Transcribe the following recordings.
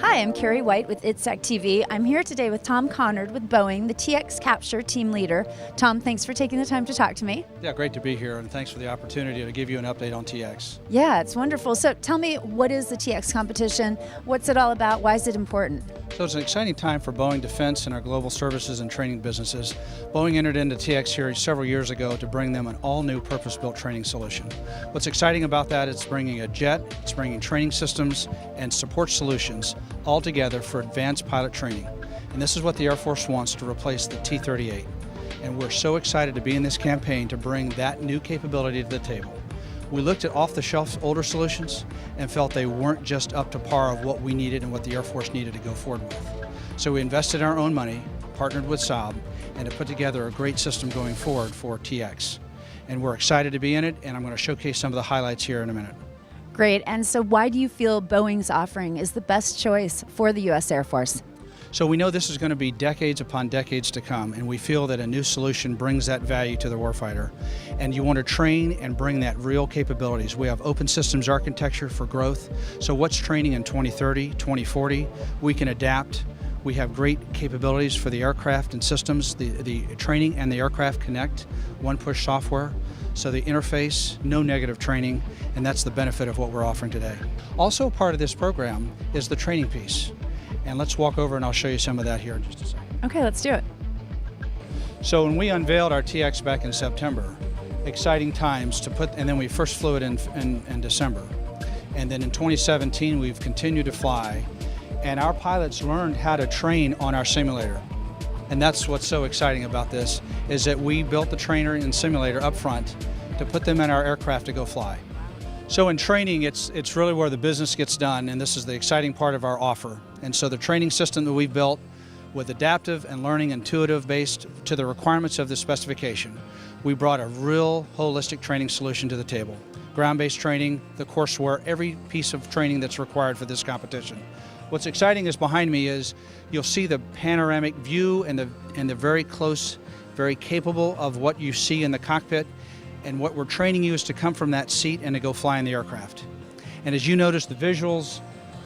Hi, I'm Carrie White with ITSEC TV. I'm here today with Tom Conard with Boeing, the TX Capture team leader. Tom, thanks for taking the time to talk to me. Yeah, great to be here, and thanks for the opportunity to give you an update on TX. Yeah, it's wonderful. So tell me, what is the TX competition? What's it all about? Why is it important? So it's an exciting time for Boeing Defense and our global services and training businesses. Boeing entered into TX Series several years ago to bring them an all-new purpose-built training solution. What's exciting about that is it's bringing a jet, it's bringing training systems and support solutions all together for advanced pilot training. And this is what the Air Force wants to replace the T-38. And we're so excited to be in this campaign to bring that new capability to the table. We looked at off-the-shelf older solutions and felt they weren't just up to par of what we needed and what the Air Force needed to go forward with. So we invested our own money, partnered with Saab, and to put together a great system going forward for TX. And we're excited to be in it, and I'm going to showcase some of the highlights here in a minute. Great. And so why do you feel Boeing's offering is the best choice for the U.S. Air Force? So we know this is going to be decades upon decades to come, and we feel that a new solution brings that value to the warfighter. And you want to train and bring that real capabilities. We have open systems architecture for growth. So what's training in 2030, 2040? We can adapt. We have great capabilities for the aircraft and systems. The training and the aircraft connect, one push software. So the interface, no negative training, and that's the benefit of what we're offering today. Also part of this program is the training piece. And let's walk over and I'll show you some of that here in just a second. Okay, let's do it. So when we unveiled our TX back in September, exciting times to put, and then we first flew it in December. And then in 2017, we've continued to fly, and our pilots learned how to train on our simulator. And that's what's so exciting about this, is that we built the trainer and simulator up front to put them in our aircraft to go fly. So in training, it's really where the business gets done, and this is the exciting part of our offer. And so the training system that we've built with adaptive and learning intuitive based to the requirements of the specification, we brought a real holistic training solution to the table. Ground-based training, the courseware, every piece of training that's required for this competition. What's exciting is behind me is you'll see the panoramic view and the very close, very capable of what you see in the cockpit. And what we're training you is to come from that seat and to go fly in the aircraft. And as you notice the visuals,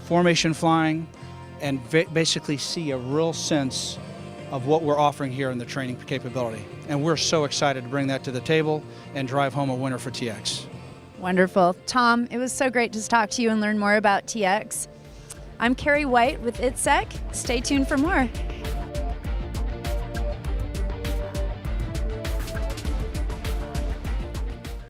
formation flying, and basically see a real sense of what we're offering here in the training capability. And we're so excited to bring that to the table and drive home a winner for TX. Wonderful. Tom, it was so great to talk to you and learn more about TX. I'm Carrie White with ITSEC. Stay tuned for more.